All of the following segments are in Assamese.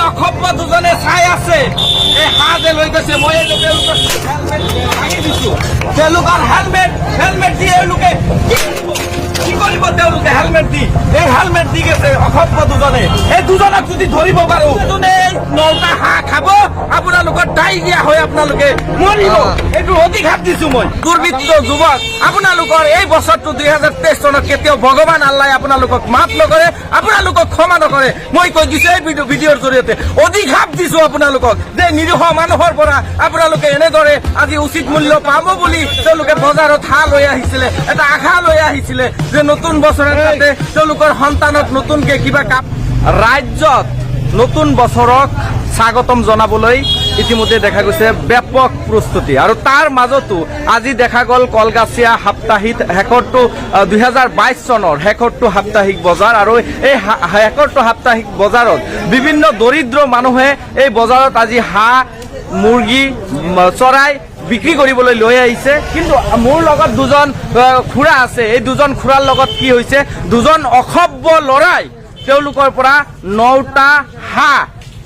অসভ্য দুজনে চাই আছে এই হাঁহ যে লৈ গৈছে মই ভাঙি দিছো তেওঁলোকৰ হেলমেট দি এওঁলোকে কি কৰিব তেওঁলোকে হেলমেট দি এই হেলমেট দি গৈছে অসভ্য দুজনে এই দুজনক যদি ধৰিব পাৰো যোনে 9টা হাঁহ খাব আপোনালোকৰ ডায়েৰিয়া হৈ আপোনালোকে মৰিব এইটো অধিকাৰ দিছো মই দুৰ্বৃত্ত যুৱক আপোনালোকৰ এই বছৰটো 2023 চনত কেতিয়াও ভগৱান আল্লাই আপোনালোকক মাফ নকৰে আপোনালোকক ক্ষমা নকৰে মই কৈ দিছো এই ভিডিঅ'ৰ জৰিয়তে অধিকাৰ দিছো আপোনালোকক যে নিৰীহ মানুহৰ পৰা আপোনালোকে এনেদৰে আজি উচিত মূল্য পাব বুলি তেওঁলোকে বজাৰত হাঁহ লৈ আহিছিলে এটা আশা লৈ আহিছিলে যে নতুন বছৰত যাতে তেওঁলোকৰ সন্তানক নতুনকে কিবা কাম ৰাজ্যত নতুন বছৰক স্বাগতম জনাবলৈ ইতিমধ্যে দেখা গৈছে ব্যাপক প্ৰস্তুতি আৰু তাৰ মাজতো আজি দেখা গ'ল কলগাছিয়া সাপ্তাহিক শেষৰটো 2022 চনৰ শেষৰটো সাপ্তাহিক বজাৰ আৰু এই শেষৰটো সাপ্তাহিক বজাৰত বিভিন্ন দৰিদ্ৰ মানুহে এই বজাৰত আজি হাঁহ মুৰ্গী চৰাই বিক্ৰী কৰিবলৈ লৈ আহিছে কিন্তু মোৰ লগত দুজন খুৰা আছে এই দুজন খুৰাৰ লগত কি হৈছে দুজন অসভ্য লৰাই তেওঁলোকৰ পৰা 9টা হাঁহ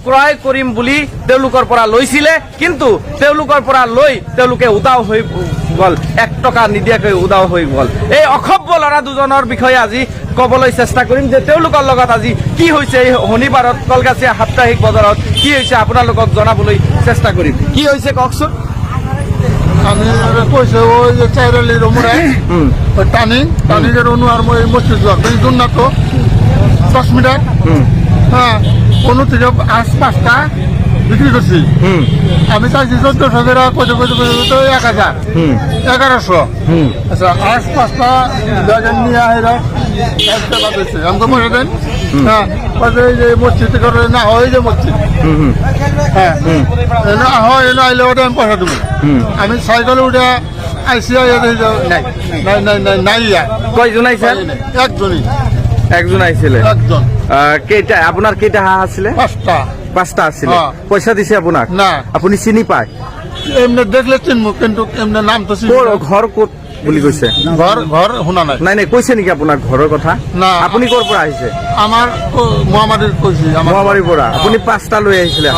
ক্ৰয় কৰিম বুলি তেওঁলোকৰ পৰা লৈছিলে কিন্তু তেওঁলোকৰ পৰা লৈ তেওঁলোকে উদাও হৈ গ'ল 1 টকা নিদিয়াকৈ উদাও হৈ গ'ল এই অসভ্য লৰা দুজনৰ বিষয়ে আজি ক'বলৈ চেষ্টা কৰিম যে তেওঁলোকৰ লগত আজি কি হৈছে এই শনিবাৰত কলগাছিয়া সাপ্তাহিক বজাৰত কি হৈছে আপোনালোকক জনাবলৈ চেষ্টা কৰিম কি হৈছে কওকচোন আমি কৈছে ওই যে চাইরালি রমুরাই ওই টানি যে রনু আর মই মসজিদ যাওয়ার এই জন্য তো 10 মিনিট হ্যাঁ কোনো থেকে 5টা বিক্রি করছি আমি চাইছি 14,000 টাকা কত তো 1,000 1100 আচ্ছা 5টা ডজন নিয়ে আইরা একটা বাজছে আমি তো মনে দেন হ্যাঁ ওই যে মসজিদ করে না হয় যে মসজিদ হ্যাঁ না হয় না আইলে ওটা আমি পয়সা দেবো আমি সাইকেলে উঠে আইসি নাই কয়জন আইছিল একজন আইছিলে একজন কেইটা আপোনাৰ কেইটা হাঁহ আছিলে 5টা আছিলে পইচা দিছে আপোনাক না আপুনি চিনি পায় এমনি দেখলে চিনমু কিন্তু এমনি নাম তো ঘৰ ক'ত বুলি কৈছে ঘৰ শুনা নাই নাই কৈছে নেকি আপোনাৰ ঘৰৰ কথা না আপুনি ক'ৰ পৰা আহিছে আমাৰ মহামাৰীৰ কৈছে মহামাৰীৰ পৰা আপুনি 5টা লৈ আহিছিলে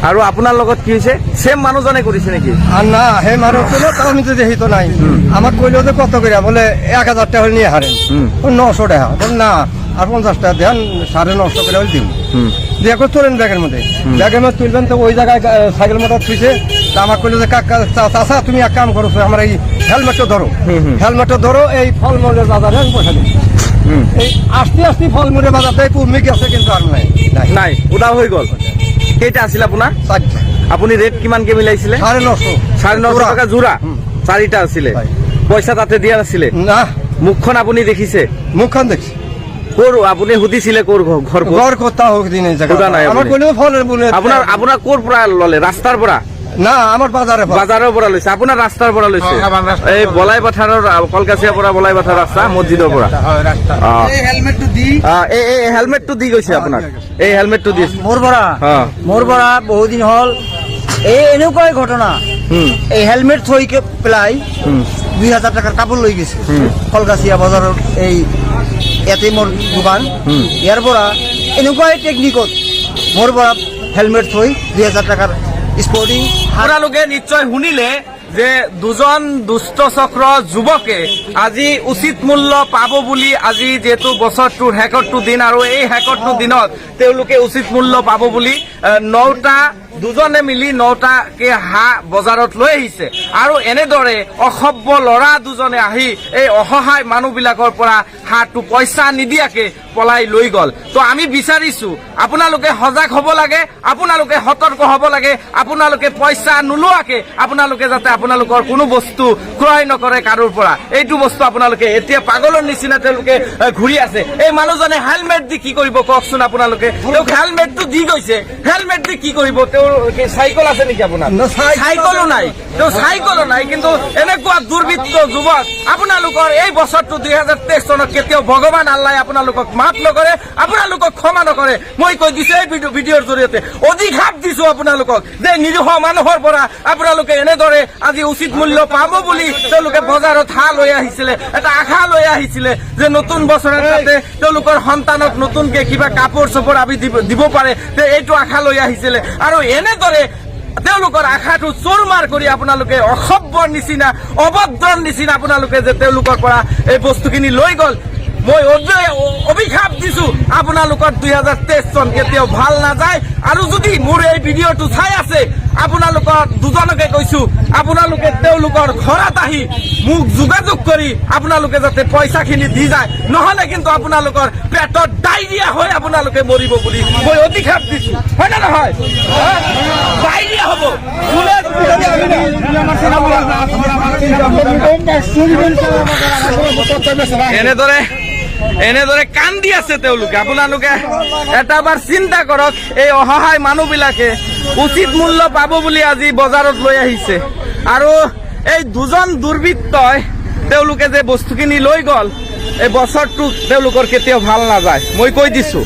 আৰু আপোনাৰ লগত কি হৈছে সেম মানুহজনে কৰিছে নেকি না সেই মানুহজনে আমি তো দেখি তো নাই আমার কইলেও তো কত করে বলে 1,000 টাকা নিয়ে হারেন 900 টাকা না আর 50 টাকা দেন 950 করে দিন দিয়ে তোলেন ব্যাগের মধ্যে তুলবেন তো ওই জায়গায় সাইকেল মোটর থুইছে আমার কইলো যে কাকা চাচা তুমি এক কাম করো আমার এই হেলমেটটা ধরো এই ফলমূলের বাজারে পয়সা দিন এই আস্তে ফলমূলের বাজারটাই কমে গেছে কিন্তু আর নাই উদাও হৈ গ'ল কেইটা আছিল আপোনাৰ আপুনি ৰেট কিমানকে মিলাইছিলে 950 টকা জোৰা 4টা আছিলে পইচা তাতে দিয়া নাছিলে না মুখখন আপুনি দেখিছে মুখখন দেখছি কোৰ আপুনি সুধিছিলে কোৰ ঘৰ কথা হোক দিন এই জায়গা নাই আমাৰ কইলেও ফলেৰ বলে আপোনাৰ কোৰ পৰা ললে ৰাস্তাৰ পৰা না আমাৰ বাজাৰেৰ পৰা লৈছে আপোনাৰ ৰাস্তাৰ পৰা লৈছে এই বলাই পথাৰৰ কলগাছিয়াৰ পৰা বলাই পথাৰ ৰাস্তা মছজিদৰ পৰা এই হেলমেটটো দি গৈছে আপোনাক এই হেলমেটটো দিছে মোৰ বড়া বহুদিন হল এই এনেকুৱাই ঘটনা এই হেলমেট থৈ পেলাই 2,000 টাকার কাপড় লৈ গেছে কলগাছিয়া বাজারের এই ইয়াতে মোর দোকান ইয়ার পৰা এনেকুৱাই টেকনিকত মোৰ বড়া হেলমেট থৈ 2,000 টাকাৰ স্পোৰ্টিং আপোনালোকে নিশ্চয় শুনিলে যে দুজন দুষ্ট চক্ৰ যুৱকে আজি উচিত মূল্য পাব বুলি আজি যেহেতু বছৰটোৰ শেষৰটো দিন আৰু এই শেষৰটো দিনত তেওঁলোকে উচিত মূল্য পাব বুলি 9টা দুজনে মিলি 9টাকে হাঁহ বজাৰত লৈ আহিছে আৰু এনেদৰে অসভ্য লৰা দুজনে আহি এই অসহায় মানুহবিলাকৰ পৰা হাঁহটো পইচা নিদিয়াকে পলাই লৈ গ'ল তো আমি বিচাৰিছো আপোনালোকে সজাগ হ'ব লাগে আপোনালোকে সতৰ্ক হ'ব লাগে আপোনালোকে পইচা নোলোৱাকে আপোনালোকে যাতে আপোনালোকৰ কোনো বস্তু ক্ৰয় নকৰে কাৰোৰ পৰা এইটো বস্তু আপোনালোকে এতিয়া পাগলৰ নিচিনা তেওঁলোকে ঘূৰি আছে এই মানুহজনে হেলমেট দি কি কৰিব কওকচোন আপোনালোকে তেওঁক হেলমেটটো দি গৈছে হেলমেট দি কি কৰিব তেওঁ চাইকেল আছে নেকি আপোনাৰ না, চাইকেলো নাই চাইকেলো নাই কিন্তু এনেকুৱা দুৰ্বৃত্ত যুৱক আপোনালোকৰ এই বছৰটো 2023 চনত কেতিয়াও ভগৱান আল্লাহ আপোনালোকক মাফ নকৰে আপোনালোকক ক্ষমা নকৰে মই কৈ দিছো এই ভিডিঅ'ৰ জৰিয়তে অধিকাৰ দিছো আপোনালোকক যে নিৰীহ মানুহৰ পৰা আপোনালোকে এনেদৰে আজি উচিত মূল্য পাব বুলি তেওঁলোকে বজাৰত হাল লৈ আহিছিলে এটা আশা লৈ আহিছিলে যে নতুন বছৰত যাতে তেওঁলোকৰ সন্তানক নতুনকে কিবা কাপোৰ চাপোৰ আমি দিব পাৰে এইটো আশা লৈ আহিছিলে আৰু এনেদৰে তেওঁলোকৰ আশাটো চোৰমাৰ কৰি আপোনালোকে অসভ্যৰ নিচিনা অভদ্ৰৰ নিচিনা আপোনালোকে যে তেওঁলোকৰ পৰা এই বস্তুখিনি লৈ গ'ল মই অভিশাপ দিছো আপোনালোকৰ 2023 চন কেতিয়াও ভাল নাযায় আৰু যদি মোৰ এই ভিডিঅ'টো চাই আছে আপোনালোকৰ দুজনকে কৈছো আপোনালোকে তেওঁলোকৰ ঘৰত আহি মোক যোগাযোগ কৰি আপোনালোকে যাতে পইচাখিনি দি যায় নহলে কিন্তু আপোনালোকৰ পেটত ডায়েৰিয়া হৈ আপোনালোকে মৰিব বুলি মই অভিশাপ দিছো হয় না নহয় ডায়েৰিয়া হ'ব এনেদৰে কান্দি আছে তেওঁলোকে আপোনালোকে এটাবাৰ চিন্তা কৰক এই অসহায় মানুহবিলাকে উচিত মূল্য পাব বুলি আজি বজাৰত লৈ আহিছে আৰু এই দুজন দুৰ্বৃত্তই তেওঁলোকে যে বস্তুখিনি লৈ গ'ল এই বছৰটো তেওঁলোকৰ কেতিয়াও ভাল নাযায় মই কৈ দিছো